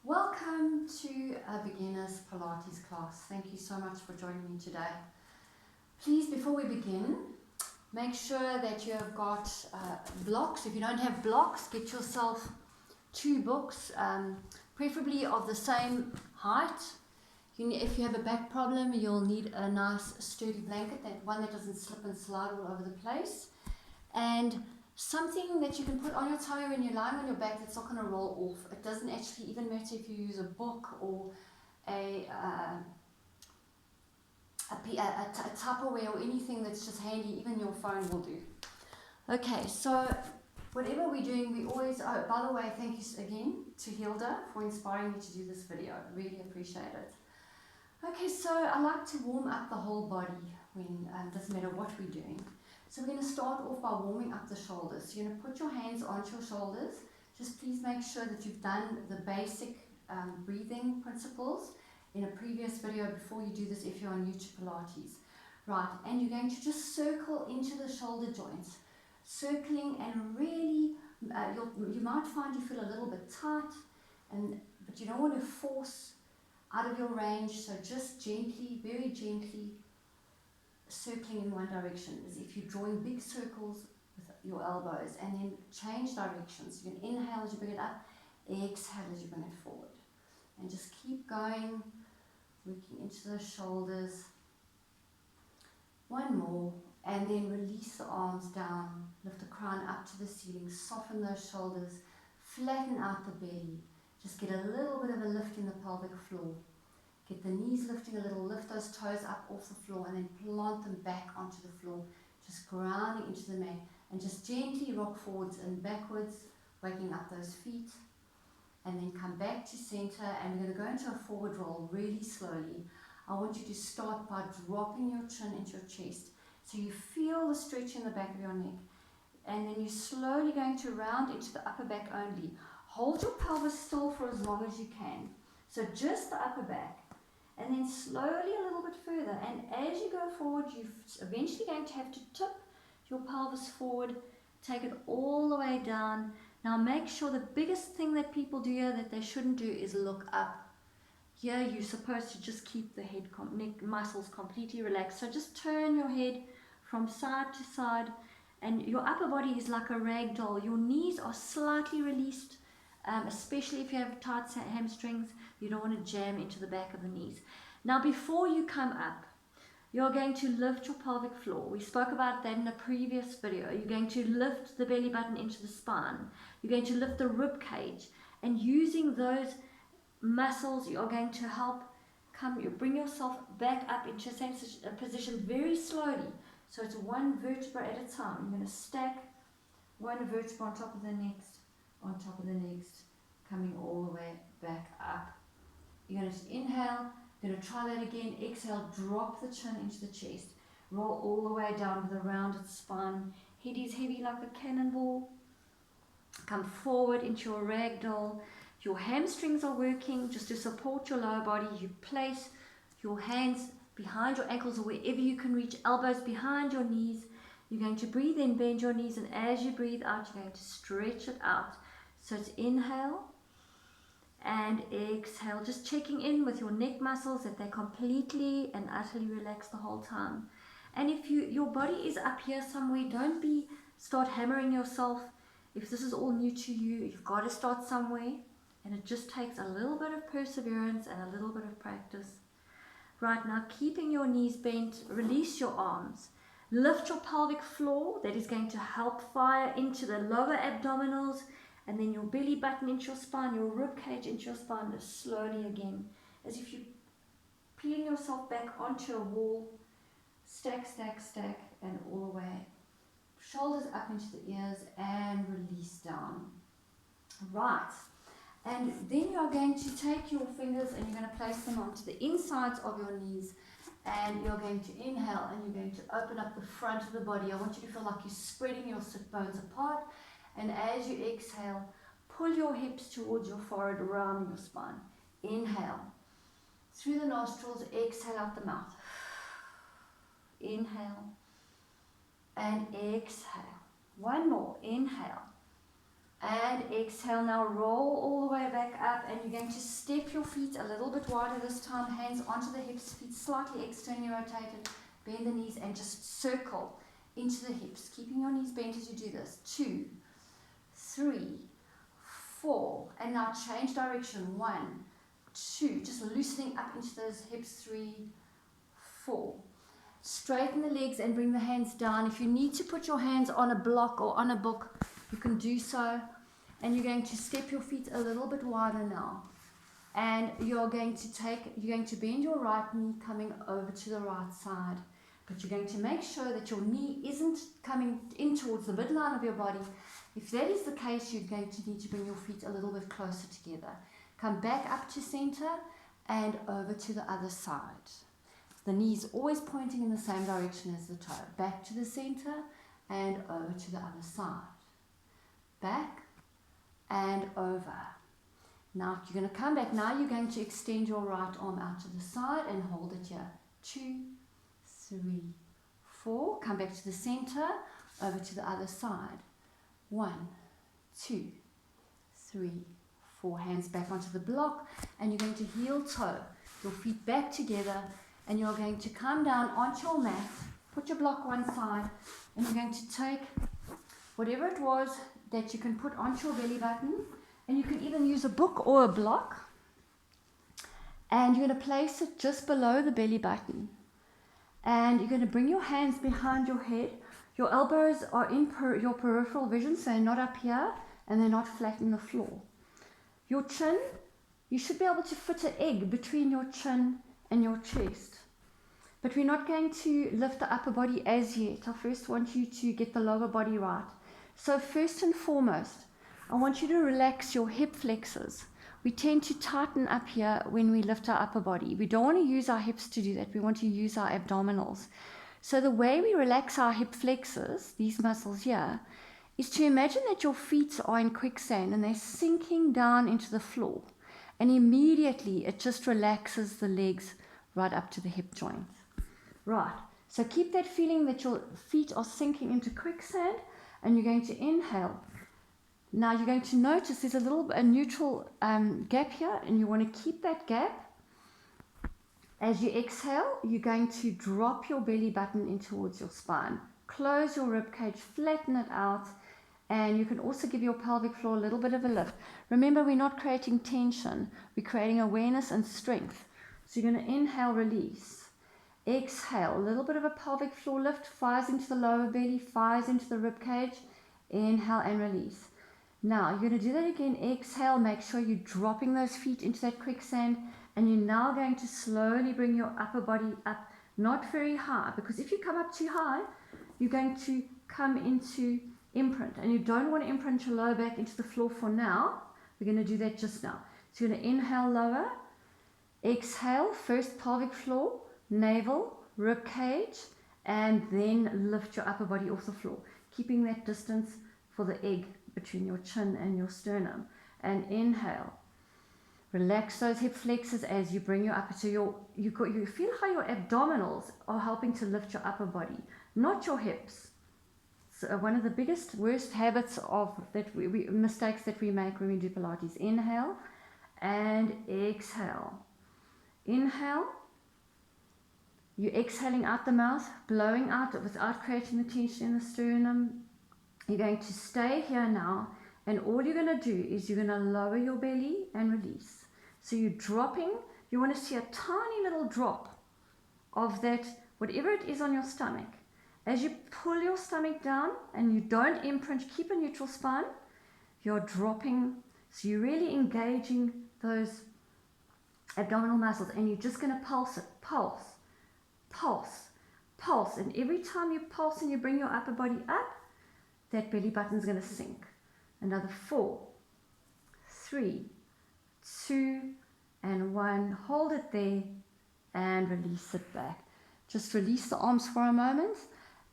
Welcome to a beginner's Pilates class. Thank you so much for joining me today. Please, before we begin, make sure that you have got blocks. If you don't have blocks, get yourself 2 books, preferably of the same height. If you have a back problem, you'll need a nice sturdy blanket, one that doesn't slip and slide all over the place. And something that you can put on your tummy when you're lying on your back that's not going to roll off. It doesn't actually even matter if you use a book or a Tupperware or anything that's just handy. Even your phone will do. Okay, so whatever we're doing, we always, oh, by the way, thank you again to Hilda for inspiring me to do this video. I really appreciate it. Okay, so I like to warm up the whole body when, doesn't matter what we're doing. So we're going to start off by warming up the shoulders. You're going to put your hands onto your shoulders. Just please make sure that you've done the basic breathing principles in a previous video before you do this if you're new to Pilates. Right, and you're going to just circle into the shoulder joints. Circling and really, you might find you feel a little bit tight, but you don't want to force out of your range. So just gently, very gently, circling in one direction, as if you're drawing big circles with your elbows, and then change directions. You can inhale as you bring it up, exhale as you bring it forward, and just keep going, working into the shoulders. One more, and then release the arms down, lift the crown up to the ceiling, soften those shoulders, flatten out the belly, just get a little bit of a lift in the pelvic floor. Get the knees lifting a little, lift those toes up off the floor, and then plant them back onto the floor, just grounding into the mat, and just gently rock forwards and backwards, waking up those feet, and then come back to center. And we're going to go into a forward roll really slowly. I want you to start by dropping your chin into your chest, so you feel the stretch in the back of your neck, and then you're slowly going to round into the upper back only. Hold your pelvis still for as long as you can, so just the upper back. And then slowly a little bit further, and as you go forward, you're eventually going to have to tip your pelvis forward, take it all the way down. Now make sure the biggest thing that people do here that they shouldn't do is look up. Here you're supposed to just keep the head, neck muscles completely relaxed. So just turn your head from side to side, and your upper body is like a rag doll. Your knees are slightly released, especially if you have tight hamstrings. You don't want to jam into the back of the knees. Now before you come up, you're going to lift your pelvic floor. We spoke about that in a previous video. You're going to lift the belly button into the spine. You're going to lift the rib cage, and using those muscles, you're going to help you bring yourself back up into a position very slowly. So it's one vertebra at a time. You're going to stack one vertebra on top of the next, on top of the next, coming all the way back up. You're going to inhale, you're going to try that again, exhale, drop the chin into the chest, roll all the way down with a rounded spine, head is heavy like a cannonball, come forward into your ragdoll. Your hamstrings are working just to support your lower body. You place your hands behind your ankles or wherever you can reach, elbows behind your knees. You're going to breathe in, bend your knees, and as you breathe out, you're going to stretch it out. So it's inhale and exhale, just checking in with your neck muscles that they're completely and utterly relaxed the whole time. And if your body is up here somewhere, don't start hammering yourself. If this is all new to you, you've got to start somewhere, and it just takes a little bit of perseverance and a little bit of practice. Right, now keeping your knees bent, release your arms. Lift your pelvic floor. That is going to help fire into the lower abdominals, and then your belly button into your spine, your rib cage into your spine, just slowly again, as if you're peeling yourself back onto a wall. Stack, stack, stack, and all the way. Shoulders up into the ears and release down. Right, and then you're going to take your fingers and you're going to place them onto the insides of your knees, and you're going to inhale and you're going to open up the front of the body. I want you to feel like you're spreading your sit bones apart. And as you exhale, pull your hips towards your forehead, around your spine. Inhale. Through the nostrils, exhale out the mouth. Inhale. And exhale. One more. Inhale. And exhale. Now roll all the way back up. up, and you're going to step your feet a little bit wider this time, hands onto the hips, feet slightly externally rotated, bend the knees and just circle into the hips, keeping your knees bent as you do this. 2, 3, 4, and now change direction. 1, 2, just loosening up into those hips. 3, 4. Straighten the legs and bring the hands down. If you need to put your hands on a block or on a book, you can do so. And you're going to step your feet a little bit wider now. And you're going to bend your right knee coming over to the right side. But you're going to make sure that your knee isn't coming in towards the midline of your body. If that is the case, you're going to need to bring your feet a little bit closer together. Come back up to center and over to the other side. The knee is always pointing in the same direction as the toe. Back to the center and over to the other side. Back and over. Now you're going to come back. Now you're going to extend your right arm out to the side and hold it here. 2, 3, 4. Come back to the center, over to the other side. 1, 2, 3, 4. Hands back onto the block, and you're going to heel toe your feet back together, and you're going to come down onto your mat, put your block one side, and you're going to take whatever it was that you can put onto your belly button, and you can even use a book or a block, and you're going to place it just below the belly button, and you're going to bring your hands behind your head. Your elbows are in your peripheral vision, so they're not up here and they're not flat on the floor. Your chin, you should be able to fit an egg between your chin and your chest. But we're not going to lift the upper body as yet. I first want you to get the lower body right. So first and foremost, I want you to relax your hip flexors. We tend to tighten up here when we lift our upper body. We don't want to use our hips to do that. We want to use our abdominals. So the way we relax our hip flexors, these muscles here, is to imagine that your feet are in quicksand and they're sinking down into the floor. And immediately it just relaxes the legs right up to the hip joint. Right, so keep that feeling that your feet are sinking into quicksand, and you're going to inhale. Now you're going to notice there's a neutral gap here, and you want to keep that gap. As you exhale, you're going to drop your belly button in towards your spine. Close your rib cage, flatten it out, and you can also give your pelvic floor a little bit of a lift. Remember, we're not creating tension, we're creating awareness and strength. So you're going to inhale, release. Exhale, a little bit of a pelvic floor lift, fires into the lower belly, fires into the rib cage. Inhale and release. Now you're going to do that again. Exhale, make sure you're dropping those feet into that quicksand, and you're now going to slowly bring your upper body up, not very high, because if you come up too high, you're going to come into imprint, and you don't want to imprint your lower back into the floor for now. We're going to do that just now. So you're going to inhale, lower, exhale, first pelvic floor, navel, rib cage, and then lift your upper body off the floor, keeping that distance for the egg between your chin and your sternum. And inhale, relax those hip flexors as you bring your upper to you feel how your abdominals are helping to lift your upper body, not your hips. So one of the biggest, worst habits mistakes that we make when we do Pilates. Inhale and exhale. Inhale. You're exhaling out the mouth, blowing out without creating the tension in the sternum. You're going to stay here now, and all you're going to do is you're going to lower your belly and release. So you're dropping, you want to see a tiny little drop of that, whatever it is on your stomach. As you pull your stomach down and you don't imprint, keep a neutral spine, you're dropping. So you're really engaging those abdominal muscles, and you're just going to pulse it, pulse. Pulse, pulse, and every time you pulse and you bring your upper body up, that belly button is going to sink. Another 4, 3, 2, and 1. Hold it there and release it back. Just release the arms for a moment.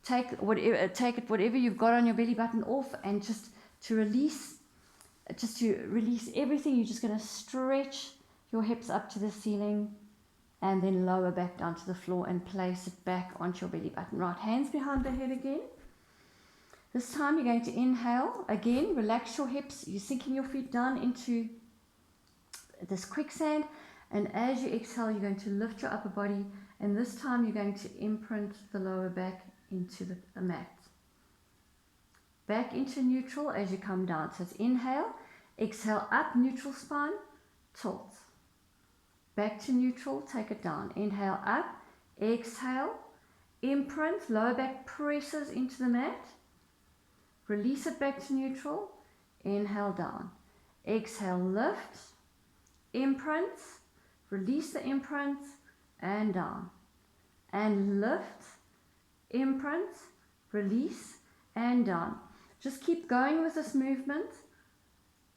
Take whatever you've got on your belly button off, and just to release everything, you're just going to stretch your hips up to the ceiling, and then lower back down to the floor and place it back onto your belly button. Right, hands behind the head again. This time you're going to inhale again, relax your hips. You're sinking your feet down into this quicksand. And as you exhale, you're going to lift your upper body, and this time you're going to imprint the lower back into the mat. Back into neutral as you come down. So it's inhale, exhale up, neutral spine, tilt. Back to neutral, take it down. Inhale up, exhale, imprint, lower back presses into the mat. Release it back to neutral, inhale down. Exhale, lift, imprint, release the imprint, and down. And lift, imprint, release, and down. Just keep going with this movement.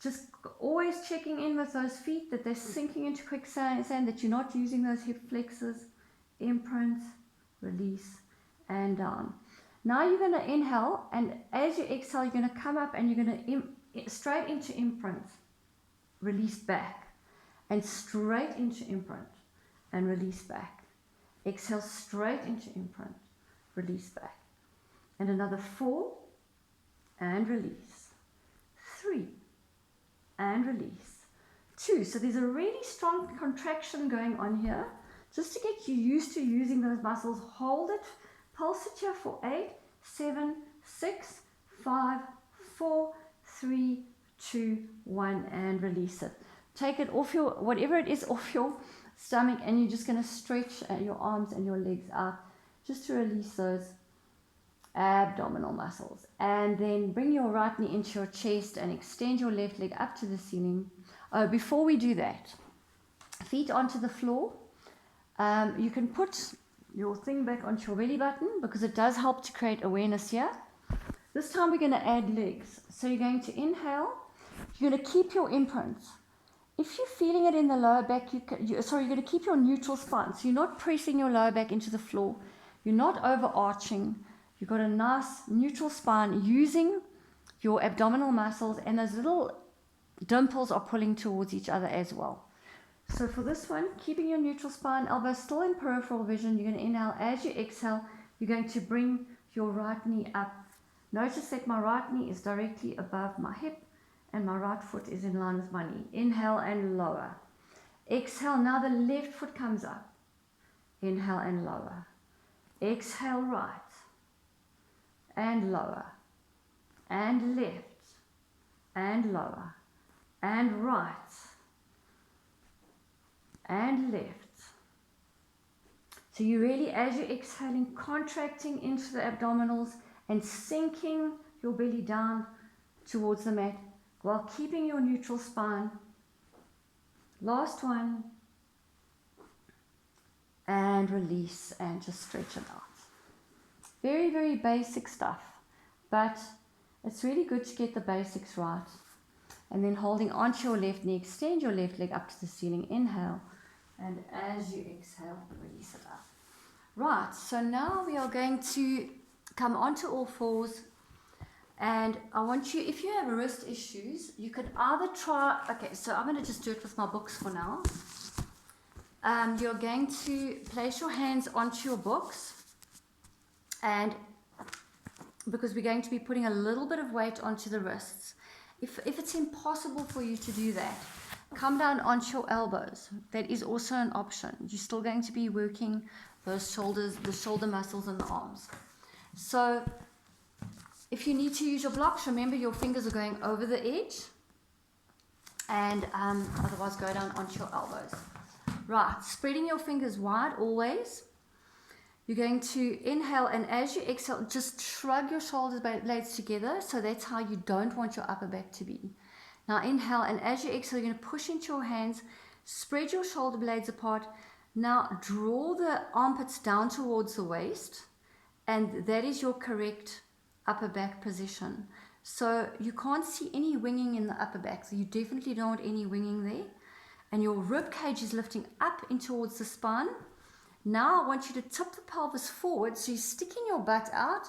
Just always checking in with those feet that they're sinking into quicksand, that you're not using those hip flexors. Imprint, release, and down. Now you're going to inhale, and as you exhale, you're going to come up and you're going to straight into imprint, release back, and straight into imprint, and release back. Exhale straight into imprint, release back. And another 4, and release. 3, and release. 2. So there's a really strong contraction going on here. Just to get you used to using those muscles, hold it, pulse it here for 8, 7, 6, 5, 4, 3, 2, 1, and release it. Take it off your, whatever it is, off your stomach, and you're just going to stretch your arms and your legs out just to release those abdominal muscles. And then bring your right knee into your chest and extend your left leg up to the ceiling. Before we do that, feet onto the floor. You can put your thing back onto your belly button because it does help to create awareness here. This time we're going to add legs. So you're going to inhale. You're going to keep your imprint. If you're feeling it in the lower back, you're going to keep your neutral spine. So you're not pressing your lower back into the floor. You're not overarching. You've got a nice neutral spine using your abdominal muscles, and those little dimples are pulling towards each other as well. So for this one, keeping your neutral spine, elbows still in peripheral vision, you're going to inhale. As you exhale, you're going to bring your right knee up. Notice that my right knee is directly above my hip and my right foot is in line with my knee. Inhale and lower. Exhale, now the left foot comes up. Inhale and lower. Exhale, right. And lower. And left. And lower. And right. And left. So you really, as you're exhaling, contracting into the abdominals and sinking your belly down towards the mat while keeping your neutral spine. Last one. And release and just stretch it out. Very, very basic stuff, but it's really good to get the basics right. And then holding onto your left knee, extend your left leg up to the ceiling. Inhale. And as you exhale, release it up. Right, so now we are going to come onto all fours. And I want you, if you have wrist issues, you could either try, okay, so I'm going to just do it with my books for now. You're going to place your hands onto your books. And because we're going to be putting a little bit of weight onto the wrists. If it's impossible for you to do that, come down onto your elbows. That is also an option. You're still going to be working those shoulders, the shoulder muscles and the arms. So if you need to use your blocks, remember your fingers are going over the edge. And otherwise go down onto your elbows. Right, spreading your fingers wide always. You're going to inhale, and as you exhale, just shrug your shoulder blades together. So that's how you don't want your upper back to be. Now inhale, and as you exhale, you're going to push into your hands, spread your shoulder blades apart. Now draw the armpits down towards the waist, and that is your correct upper back position. So you can't see any winging in the upper back, so you definitely don't want any winging there. And your rib cage is lifting up in towards the spine. Now I want you to tip the pelvis forward, so you're sticking your butt out,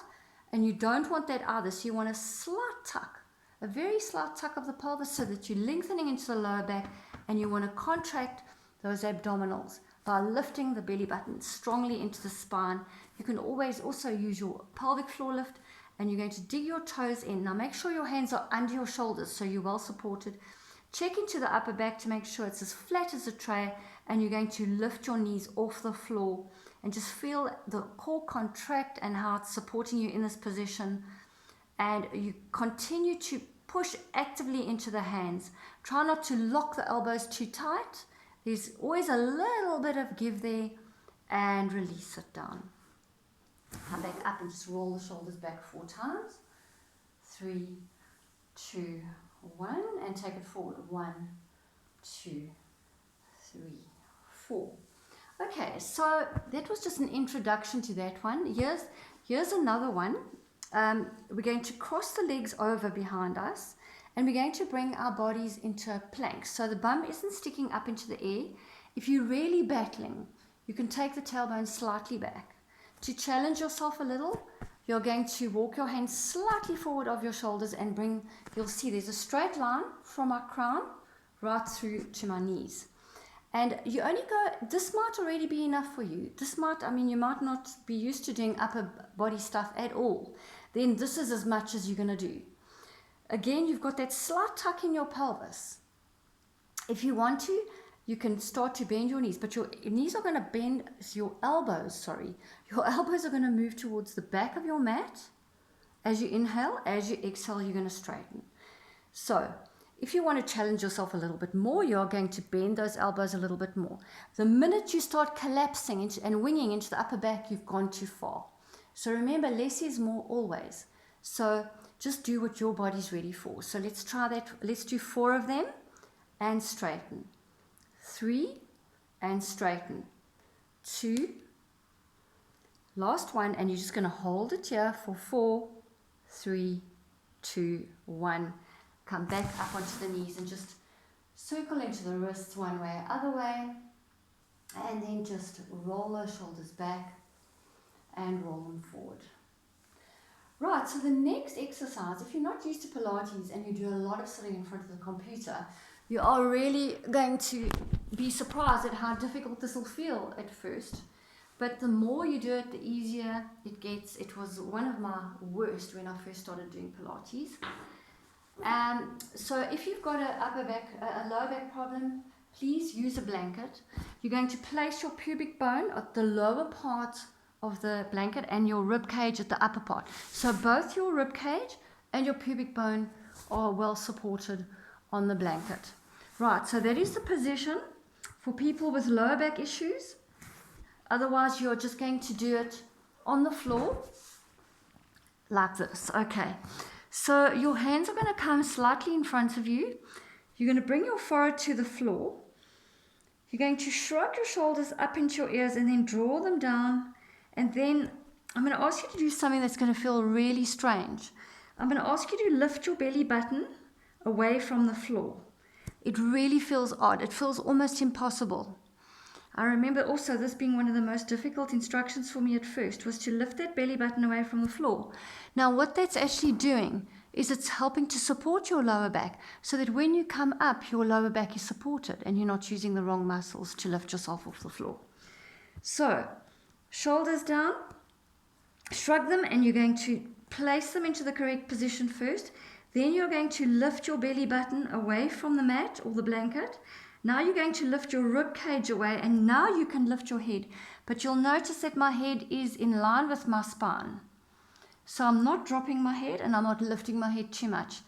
and you don't want that either. So you want a slight tuck, a very slight tuck of the pelvis, so that you're lengthening into the lower back, and you want to contract those abdominals by lifting the belly button strongly into the spine. You can always also use your pelvic floor lift, and you're going to dig your toes in. Now make sure your hands are under your shoulders so you're well supported. Check into the upper back to make sure it's as flat as a tray, and you're going to lift your knees off the floor and just feel the core contract and how it's supporting you in this position. And you continue to push actively into the hands. Try not to lock the elbows too tight. There's always a little bit of give there, and release it down. Come back up and just roll the shoulders back 4 times. 3, 2, 1, and take it forward. 1, 2, 3, 4. Okay, so that was just an introduction to that one. Here's another one. We're going to cross the legs over behind us, and we're going to bring our bodies into a plank. So the bum isn't sticking up into the air. If you're really battling, you can take the tailbone slightly back. To challenge yourself a little, you're going to walk your hands slightly forward of your shoulders and you'll see there's a straight line from my crown right through to my knees. And you only this might already be enough for you. You might not be used to doing upper body stuff at all. Then this is as much as you're going to do. Again, you've got that slight tuck in your pelvis. If you want to, you can start to bend your knees, but your knees are going to bend, your elbows are going to move towards the back of your mat. As you inhale, as you exhale, you're going to straighten. So, if you want to challenge yourself a little bit more, you're going to bend those elbows a little bit more. The minute you start collapsing and winging into the upper back, you've gone too far. So remember, less is more always. So just do what your body's ready for. So let's try that. Let's do 4 of them and straighten. 3 and straighten. 2. Last one, and you're just going to hold it here for 4, 3, 2, 1. Come back up onto the knees and just circle into the wrists one way, other way, and then just roll those shoulders back and roll them forward. Right, so the next exercise, if you're not used to Pilates and you do a lot of sitting in front of the computer, you are really going to be surprised at how difficult this will feel at first. But the more you do it, the easier it gets. It was one of my worst when I first started doing Pilates. So if you've got a lower back problem, please use a blanket. You're going to place your pubic bone at the lower part of the blanket and your rib cage at the upper part. So both your rib cage and your pubic bone are well supported on the blanket. Right, so that is the position for people with lower back issues. Otherwise, you're just going to do it on the floor like this. Okay. So your hands are going to come slightly in front of you. You're going to bring your forehead to the floor. You're going to shrug your shoulders up into your ears and then draw them down. And then I'm going to ask you to do something that's going to feel really strange. I'm going to ask you to lift your belly button away from the floor. It really feels odd. It feels almost impossible. I remember also this being one of the most difficult instructions for me at first, was to lift that belly button away from the floor. Now what that's actually doing is it's helping to support your lower back so that when you come up, your lower back is supported and you're not using the wrong muscles to lift yourself off the floor. So, shoulders down, shrug them, and you're going to place them into the correct position first. Then you're going to lift your belly button away from the mat or the blanket. Now you're going to lift your rib cage away, and now you can lift your head. But you'll notice that my head is in line with my spine. So I'm not dropping my head and I'm not lifting my head too much.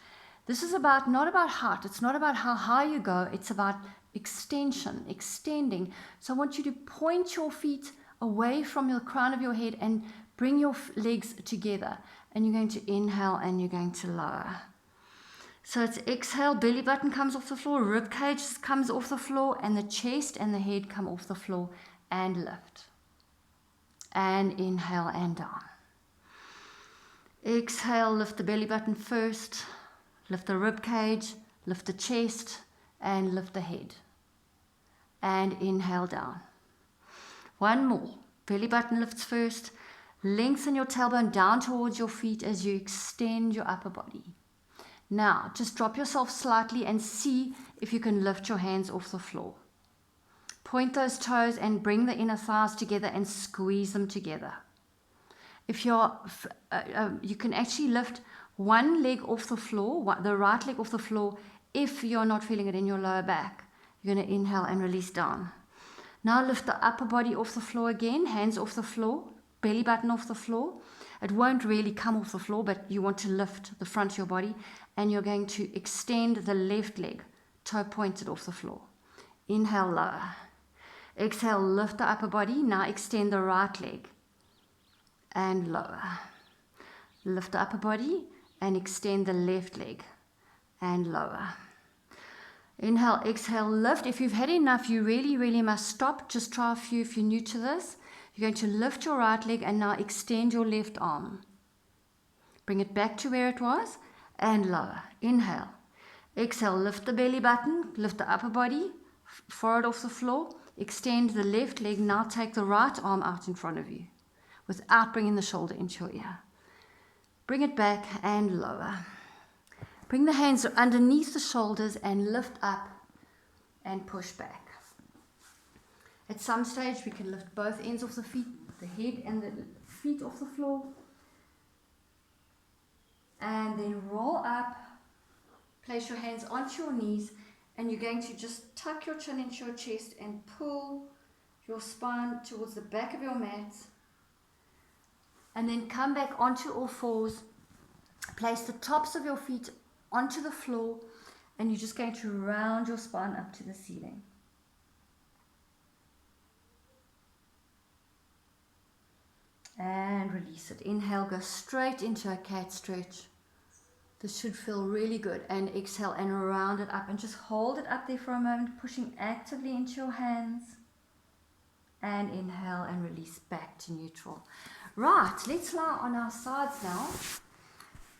This is not about height. It's not about how high you go. It's about extending. So I want you to point your feet away from the crown of your head and bring your legs together. And you're going to inhale and you're going to lower. So it's exhale, belly button comes off the floor, rib cage comes off the floor, and the chest and the head come off the floor, and lift. And inhale and down. Exhale, lift the belly button first, lift the rib cage, lift the chest, and lift the head. And inhale down. One more. Belly button lifts first. Lengthen your tailbone down towards your feet as you extend your upper body. Now, just drop yourself slightly and see if you can lift your hands off the floor. Point those toes and bring the inner thighs together and squeeze them together. If you can actually lift one leg off the floor, the right leg off the floor, If you're not feeling it in your lower back, you're going to inhale and release down. Now lift the upper body off the floor again, hands off the floor, belly button off the floor. It won't really come off the floor, but you want to lift the front of your body, and you're going to extend the left leg, toe pointed off the floor. Inhale, lower. Exhale, lift the upper body. Now extend the right leg and lower. Lift the upper body and extend the left leg and lower. Inhale, exhale, lift. If you've had enough, you really must stop. Just try a few if you're new to this. You're going to lift your right leg and now extend your left arm. Bring it back to where it was and lower. Inhale. Exhale, lift the belly button, lift the upper body, forward off the floor. Extend the left leg. Now take the right arm out in front of you without bringing the shoulder into your ear. Bring it back and lower. Bring the hands underneath the shoulders and lift up and push back. At some stage, we can lift both ends of the feet, the head and the feet off the floor. And then roll up, place your hands onto your knees, and you're going to just tuck your chin into your chest and pull your spine towards the back of your mat. And then come back onto all fours. Place the tops of your feet onto the floor, and you're just going to round your spine up to the ceiling. And release it. Inhale, go straight into a cat stretch. This should feel really good. And exhale and round it up and just hold it up there for a moment, pushing actively into your hands. And inhale and release back to neutral. Right, let's lie on our sides now.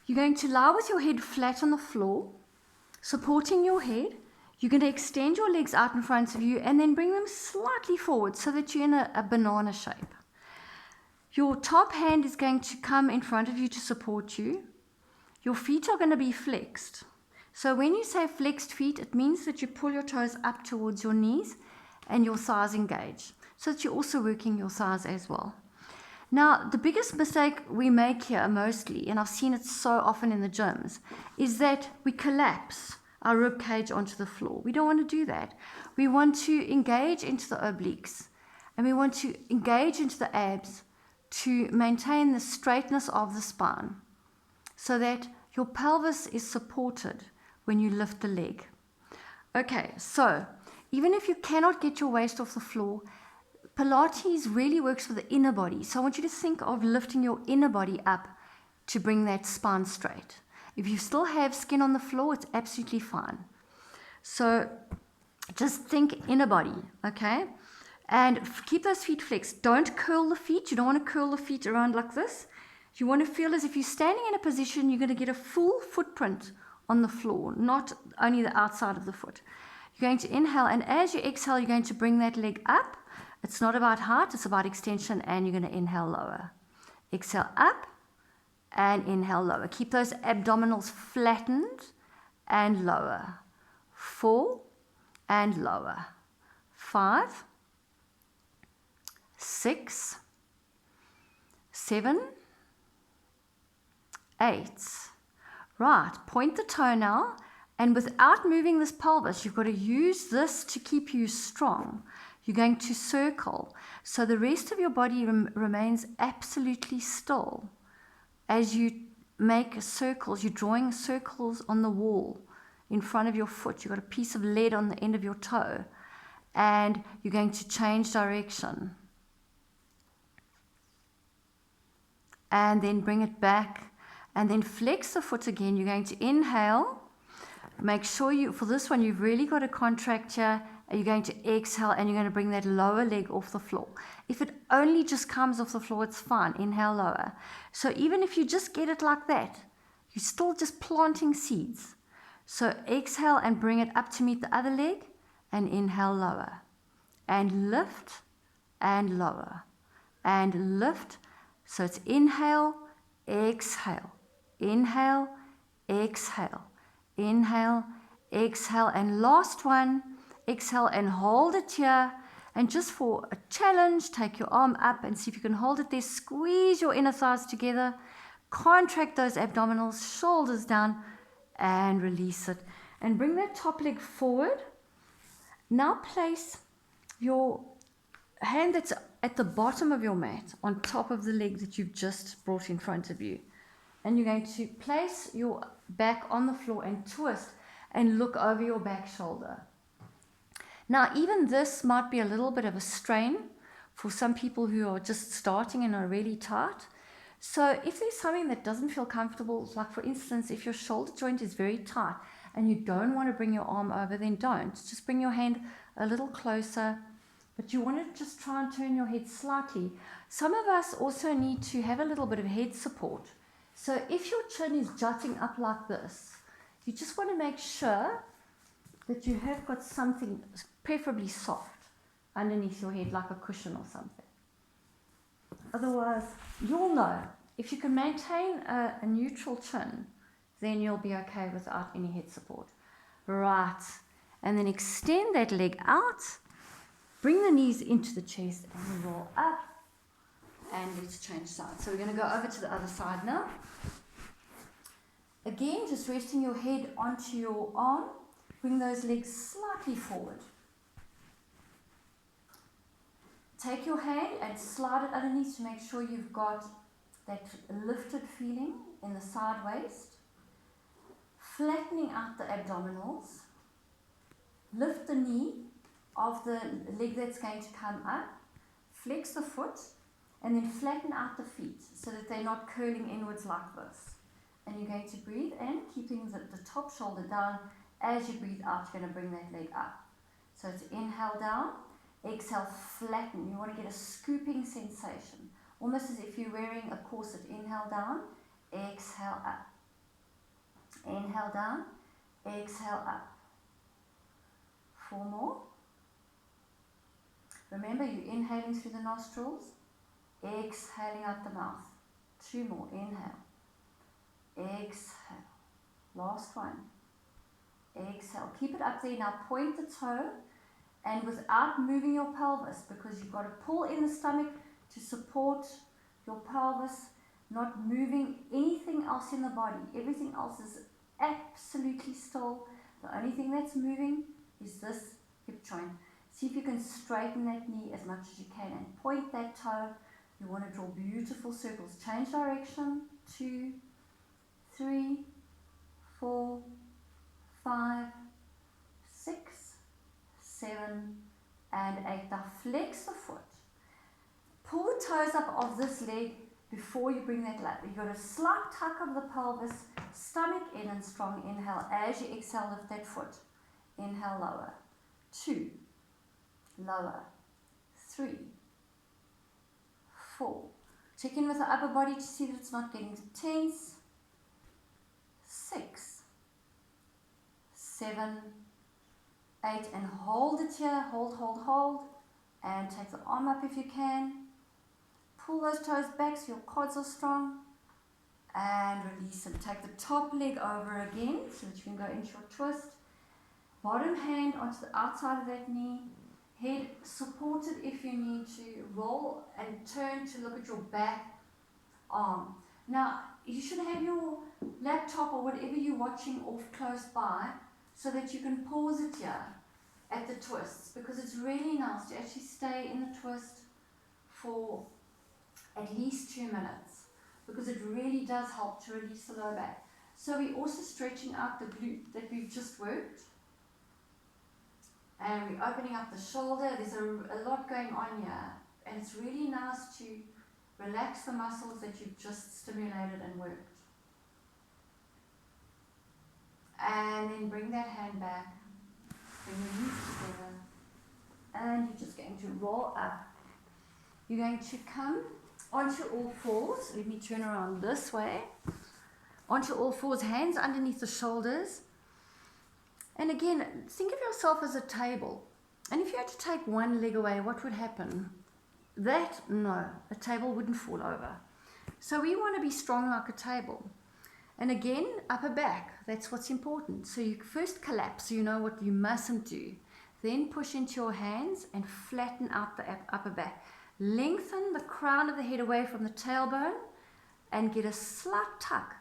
You're going to lie with your head flat on the floor, supporting your head. You're going to extend your legs out in front of you and then bring them slightly forward so that you're in a banana shape. Your top hand is going to come in front of you to support you. Your feet are going to be flexed. So when you say flexed feet, it means that you pull your toes up towards your knees and your thighs engage, so that you're also working your thighs as well. Now, the biggest mistake we make here mostly, and I've seen it so often in the gyms, is that we collapse our rib cage onto the floor. We don't want to do that. We want to engage into the obliques, and we want to engage into the abs to maintain the straightness of the spine so that your pelvis is supported when you lift the leg. Okay, so even if you cannot get your waist off the floor, Pilates really works for the inner body. So I want you to think of lifting your inner body up to bring that spine straight. If you still have skin on the floor, it's absolutely fine. So just think inner body, okay? And keep those feet flexed. Don't curl the feet. You don't want to curl the feet around like this. You want to feel as if you're standing in a position, you're going to get a full footprint on the floor, not only the outside of the foot. You're going to inhale, and as you exhale, you're going to bring that leg up. It's not about height, it's about extension, and you're going to inhale lower. Exhale up and inhale lower. Keep those abdominals flattened and lower. 4 and lower. 5, 6, 7, 8. Right, point the toe now, and without moving this pelvis, you've got to use this to keep you strong. You're going to circle, so the rest of your body remains absolutely still. As you make circles, you're drawing circles on the wall in front of your foot. You've got a piece of lead on the end of your toe, and you're going to change direction. And then bring it back, and then flex the foot again. You're going to inhale. Make sure for this one, you've really got to contract here. You're going to exhale, and you're going to bring that lower leg off the floor. If it only just comes off the floor, it's fine. Inhale lower. So even if you just get it like that, you're still just planting seeds. So exhale and bring it up to meet the other leg, and inhale lower. And lift and lower. And lift. So it's inhale, exhale, inhale, exhale, inhale, exhale, and last one, exhale and hold it here. And just for a challenge, take your arm up and see if you can hold it there. Squeeze your inner thighs together, contract those abdominals, shoulders down, and release it. and bring that top leg forward. Now place your hand that's at the bottom of your mat on top of the leg that you've just brought in front of you. And you're going to place your back on the floor and twist and look over your back shoulder. Now, even this might be a little bit of a strain for some people who are just starting and are really tight. So if there's something that doesn't feel comfortable, like for instance, if your shoulder joint is very tight and you don't want to bring your arm over, then don't. Just bring your hand a little closer, but you want to just try and turn your head slightly. Some of us also need to have a little bit of head support. So if your chin is jutting up like this, you just want to make sure that you have got something preferably soft underneath your head, like a cushion or something. Otherwise, you'll know. If you can maintain a neutral chin, then you'll be okay without any head support. Right. And then extend that leg out. Bring the knees into the chest and roll up. And let's change sides. So we're going to go over to the other side now. Again, just resting your head onto your arm. Bring those legs slightly forward. Take your hand and slide it underneath to make sure you've got that lifted feeling in the side waist. Flattening out the abdominals. Lift the knee of the leg that's going to come up. Flex the foot. And then flatten out the feet so that they're not curling inwards like this. And you're going to breathe in, keeping the top shoulder down. As you breathe out, you're going to bring that leg up. So it's inhale down, exhale, flatten. You want to get a scooping sensation, almost as if you're wearing a corset. Inhale down, exhale up. Inhale down, exhale up. 4 more. Remember, you're inhaling through the nostrils. Exhaling out the mouth. 2 more. Inhale. Exhale. Last one. Exhale. Keep it up there. Now point the toe and without moving your pelvis, because you've got to pull in the stomach to support your pelvis, not moving anything else in the body. Everything else is absolutely still. The only thing that's moving is this hip joint. See if you can straighten that knee as much as you can and point that toe. You want to draw beautiful circles. Change direction. 2, 3, 4, 5, 6, 7, and 8. Now flex the foot. Pull the toes up of this leg before you bring that leg. You've got a slight tuck of the pelvis, stomach in and strong inhale. As you exhale, lift that foot. Inhale, lower. 2, lower. 3, 4. Check in with the upper body to see that it's not getting tense. 6, 7, 8, and hold it here. Hold, hold, hold. And take the arm up if you can. Pull those toes back so your quads are strong. And release them. Take the top leg over again so that you can go into your twist. Bottom hand onto the outside of that knee. Head supported if you need to. Roll and turn to look at your back arm. Now, you should have your laptop or whatever you're watching off close by so that you can pause it here at the twists, because it's really nice to actually stay in the twist for at least 2 minutes, because it really does help to release the lower back. So we're also stretching out the glute that we've just worked. And we're opening up the shoulder. There's a lot going on here. And it's really nice to relax the muscles that you've just stimulated and worked. And then bring that hand back. Bring your knees together. And you're just going to roll up. You're going to come onto all fours. Let me turn around this way. Onto all fours, hands underneath the shoulders. And again, think of yourself as a table. And if you had to take one leg away, what would happen? No, a table wouldn't fall over. So we want to be strong like a table. And again, upper back, that's what's important. So you first collapse, so you know what you mustn't do. Then push into your hands and flatten out the upper back. Lengthen the crown of the head away from the tailbone and get a slight tuck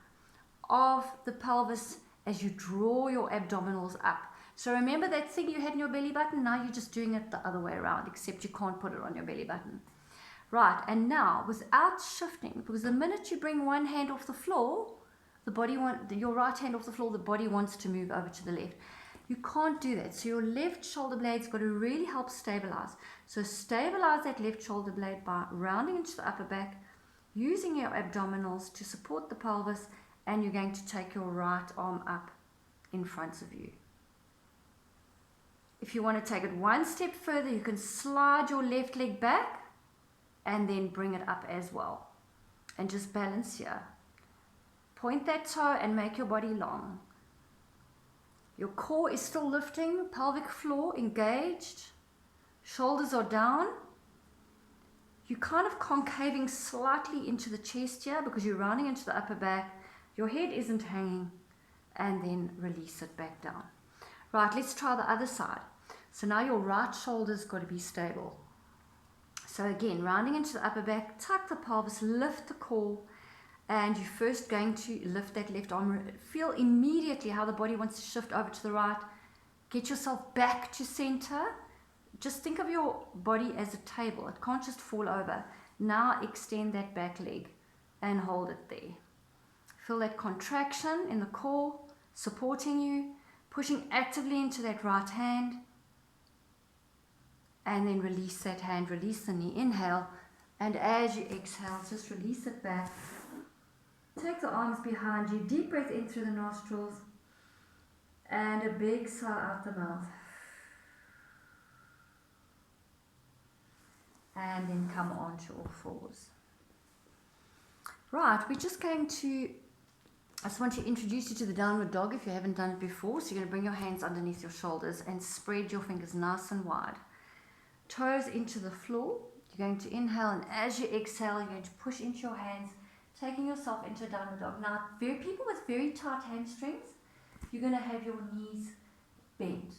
of the pelvis as you draw your abdominals up. So remember that thing you had in your belly button? Now you're just doing it the other way around, except you can't put it on your belly button. Right, and now without shifting, because the minute you bring one hand off the floor, your right hand off the floor, the body wants to move over to the left. You can't do that. So your left shoulder blade's got to really help stabilize. So stabilize that left shoulder blade by rounding into the upper back, using your abdominals to support the pelvis, and you're going to take your right arm up in front of you. If you want to take it one step further, you can slide your left leg back and then bring it up as well. And just balance here. Point that toe and make your body long. Your core is still lifting, pelvic floor engaged, shoulders are down. You're kind of concaving slightly into the chest here because you're rounding into the upper back. Your head isn't hanging, and then release it back down. Right, let's try the other side. So now your right shoulder's got to be stable. So again, rounding into the upper back, tuck the pelvis, lift the core, and you're first going to lift that left arm. Feel immediately how the body wants to shift over to the right. Get yourself back to center. Just think of your body as a table. It can't just fall over. Now extend that back leg and hold it there. Feel that contraction in the core, supporting you, pushing actively into that right hand. And then release that hand, release the knee, inhale, and as you exhale, just release it back. Take the arms behind you, deep breath in through the nostrils, and a big sigh out the mouth. And then come onto all fours. Right, we're just going to, I just want to introduce you to the downward dog if you haven't done it before. So you're going to bring your hands underneath your shoulders and spread your fingers nice and wide. Toes into the floor. You're going to inhale, and as you exhale, you're going to push into your hands, taking yourself into a downward dog. Now, people with very tight hamstrings, you're going to have your knees bent.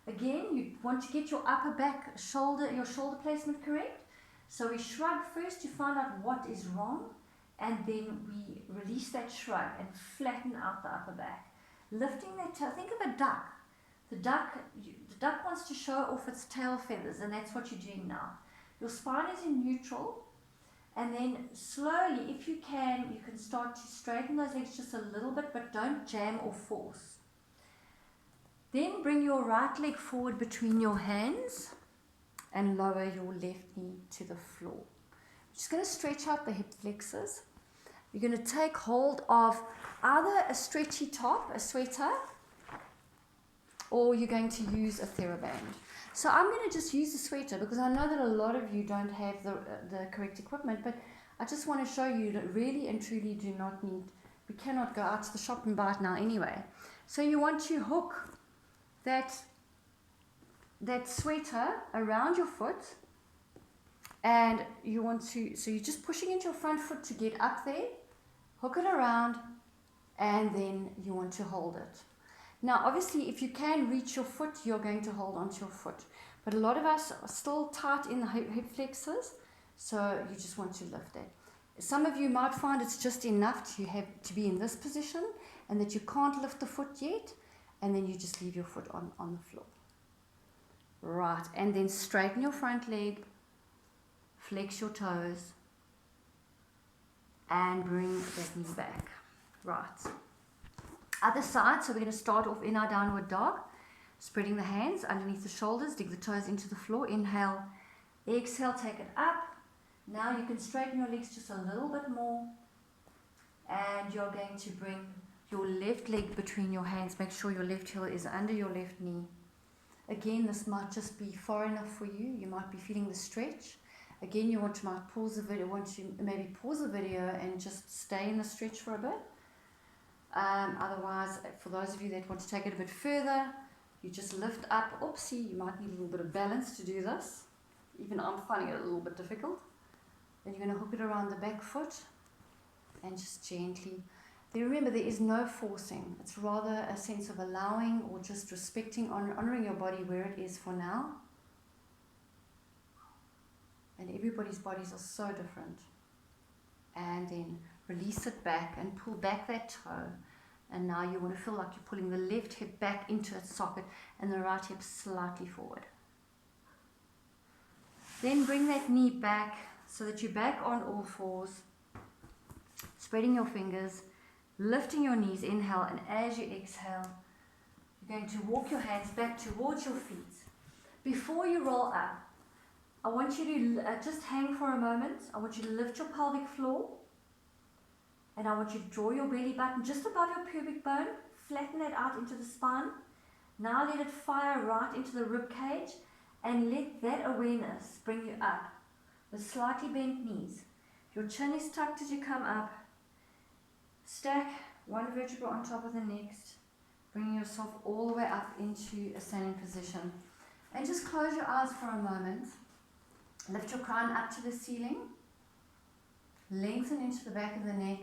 Again, you want to get your upper back your shoulder placement correct. So we shrug first to find out what is wrong, and then we release that shrug and flatten out the upper back. Lifting that tail. Think of a duck. The duck wants to show off its tail feathers, and that's what you're doing now. Your spine is in neutral, and then slowly, if you can start to straighten those legs just a little bit, but don't jam or force. Then bring your right leg forward between your hands and lower your left knee to the floor. Just going to stretch out the hip flexors. You're going to take hold of either a stretchy top, a sweater, or you're going to use a TheraBand. So I'm going to just use a sweater because I know that a lot of you don't have the correct equipment, but I just want to show you that really and truly do not need, we cannot go out to the shop and buy it now anyway. So you want to hook that sweater around your foot, and you want to, so you're just pushing into your front foot to get up there, hook it around, and then you want to hold it. Now, obviously, if you can reach your foot, you're going to hold onto your foot. But a lot of us are still tight in the hip flexors, so you just want to lift it. Some of you might find it's just enough to be in this position and that you can't lift the foot yet, and then you just leave your foot on the floor. Right, and then straighten your front leg, flex your toes, and bring that knee back. Right. Other side, so we're going to start off in our downward dog, spreading the hands underneath the shoulders, dig the toes into the floor, inhale, exhale, take it up. Now you can straighten your legs just a little bit more, and you're going to bring your left leg between your hands. Make sure your left heel is under your left knee. Again, this might just be far enough for you. You might be feeling the stretch. Again, you might pause the video, maybe pause the video and just stay in the stretch for a bit. Otherwise, for those of you that want to take it a bit further, you just lift up. Oopsie, you might need a little bit of balance to do this. Even I'm finding it a little bit difficult. Then you're going to hook it around the back foot and just gently. Remember, there is no forcing. It's rather a sense of allowing or just respecting, honoring your body where it is for now. And everybody's bodies are so different. And then release it back and pull back that toe. And now you want to feel like you're pulling the left hip back into its socket and the right hip slightly forward. Then bring that knee back so that you're back on all fours, spreading your fingers, lifting your knees, inhale, and as you exhale, you're going to walk your hands back towards your feet. Before you roll up, I want you to just hang for a moment. I want you to lift your pelvic floor, and I want you to draw your belly button just above your pubic bone, flatten that out into the spine. Now let it fire right into the rib cage, and let that awareness bring you up with slightly bent knees. Your chin is tucked as you come up. Stack one vertebra on top of the next, bringing yourself all the way up into a standing position. And just close your eyes for a moment. Lift your crown up to the ceiling. Lengthen into the back of the neck.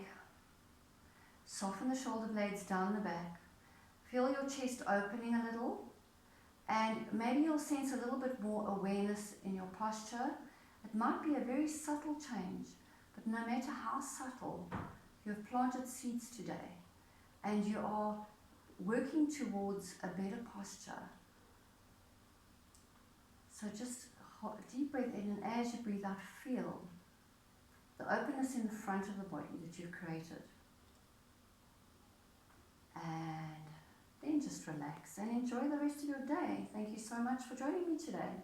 Soften the shoulder blades down the back. Feel your chest opening a little. And maybe you'll sense a little bit more awareness in your posture. It might be a very subtle change, but no matter how subtle, you have planted seeds today. And you are working towards a better posture. So just deep breath in, and as you breathe out, feel the openness in the front of the body that you've created. And then just relax and enjoy the rest of your day. Thank you so much for joining me today.